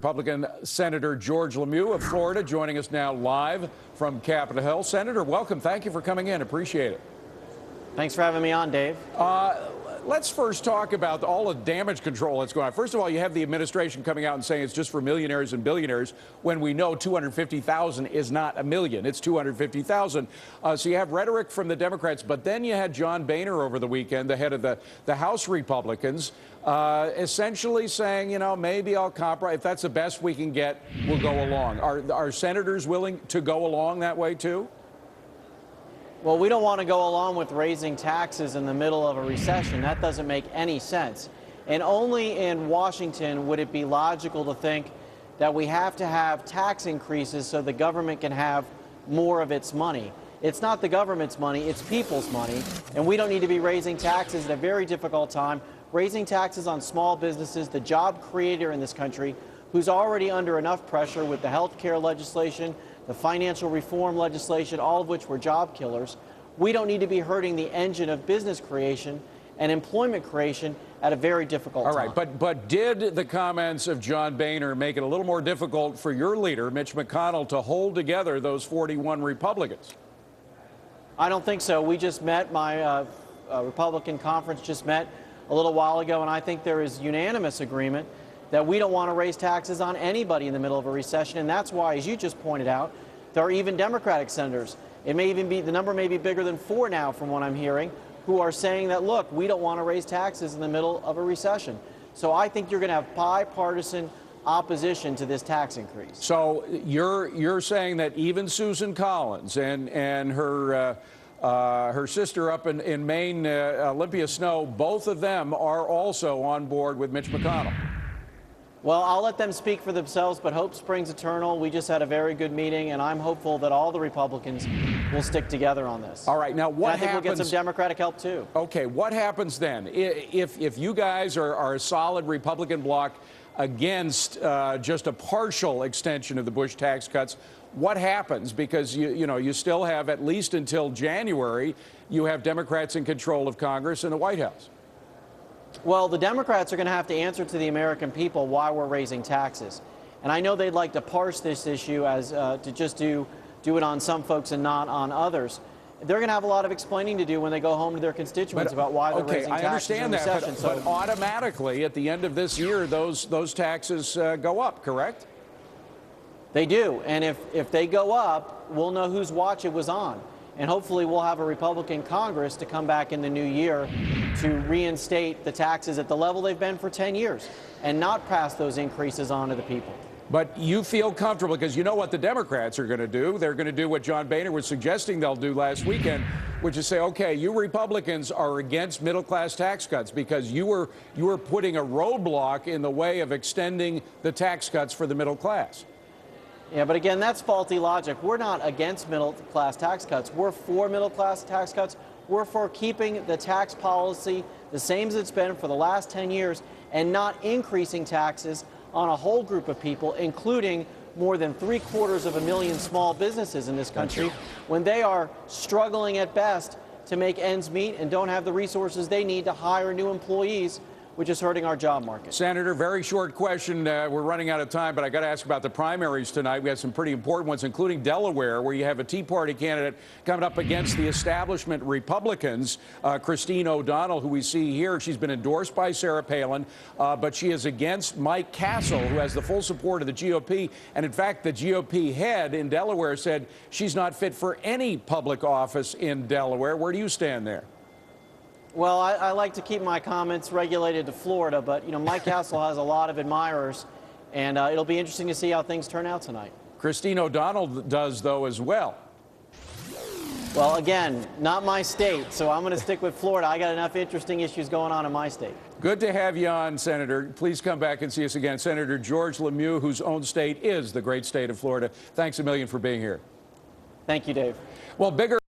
Republican Senator George LeMieux of Florida joining us now live from Capitol Hill. Senator, welcome. Thank you for coming in. Appreciate it. Thanks for having me on, Dave. Let's first talk about all the damage control that's going on. First of all, you have the administration coming out and saying it's just for millionaires and billionaires when we know 250,000 is not a million. It's 250,000. So you have rhetoric from the Democrats, but then you had John Boehner over the weekend, the head of the House Republicans, essentially saying, you know, maybe I'll compromise. If that's the best we can get, we'll go along. Are senators willing to go along that way, too? Well, we don't want to go along with raising taxes in the middle of a recession. That doesn't make any sense. And only in Washington would it be logical to think that we have to have tax increases so the government can have more of its money. It's not the government's money, it's people's money. And we don't need to be raising taxes at a very difficult time, raising taxes on small businesses, the job creator in this country, who's already under enough pressure with the health care legislation, the financial reform legislation, all of which were job killers. We don't need to be hurting the engine of business creation and employment creation at a very difficult time. All right, but did the comments of John Boehner make it a little more difficult for your leader, Mitch McConnell, to hold together those 41 Republicans? I don't think so. We just met, my Republican conference just met a little while ago, and I think there is unanimous agreement that we don't want to raise taxes on anybody in the middle of a recession. And that's why, as you just pointed out, there are even Democratic senators. It may even be, the number may be bigger than 4 now from what I'm hearing, who are saying that, look, we don't want to raise taxes in the middle of a recession. So I think you're going to have bipartisan opposition to this tax increase. So you're saying that even Susan Collins and her sister up in Maine, Olympia Snowe, both of them are also on board with Mitch McConnell? Well, I'll let them speak for themselves, but hope springs eternal. We just had a very good meeting, and I'm hopeful that all the Republicans will stick together on this. All right, now what happens? I think we'll get some Democratic help, too. Okay, what happens then? If you guys are a solid Republican bloc against just a partial extension of the Bush tax cuts, what happens? Because, you still have, at least until January, you have Democrats in control of Congress and the White House. Well, the Democrats are going to have to answer to the American people why we're raising taxes. And I know they'd like to parse this issue as to just do it on some folks and not on others. They're going to have a lot of explaining to do when they go home to their constituents about why they're raising taxes in a recession. But automatically, at the end of this year, those taxes go up, correct? They do. And if they go up, we'll know whose watch it was on. And hopefully we'll have a Republican Congress to come back in the new year to reinstate the taxes at the level they've been for 10 years and not pass those increases on to the people. But you feel comfortable because you know what the Democrats are going to do. They're going to do what John Boehner was suggesting they'll do last weekend, which is say, okay, you Republicans are against middle-class tax cuts because you were putting a roadblock in the way of extending the tax cuts for the middle class. Yeah, but again, that's faulty logic. We're not against middle-class tax cuts. We're for middle-class tax cuts. We're for keeping the tax policy the same as it's been for the last 10 years and not increasing taxes on a whole group of people, including more than 750,000 small businesses in this country, when they are struggling at best to make ends meet and don't have the resources they need to hire new employees, which is hurting our job market. Senator, very short question. We're running out of time, but I got to ask about the primaries tonight. We have some pretty important ones, including Delaware, where you have a Tea Party candidate coming up against the establishment Republicans, Christine O'Donnell, who we see here. She's been endorsed by Sarah Palin, but she is against Mike Castle, who has the full support of the GOP. And in fact, the GOP head in Delaware said she's not fit for any public office in Delaware. Where do you stand there? Well, I like to keep my comments regulated to Florida, but, Mike Castle has a lot of admirers, and it'll be interesting to see how things turn out tonight. Christine O'Donnell does, though, as well. Well, again, not my state, so I'm going to stick with Florida. I got enough interesting issues going on in my state. Good to have you on, Senator. Please come back and see us again. Senator George LeMieux, whose own state is the great state of Florida. Thanks a million for being here. Thank you, Dave. Well, bigger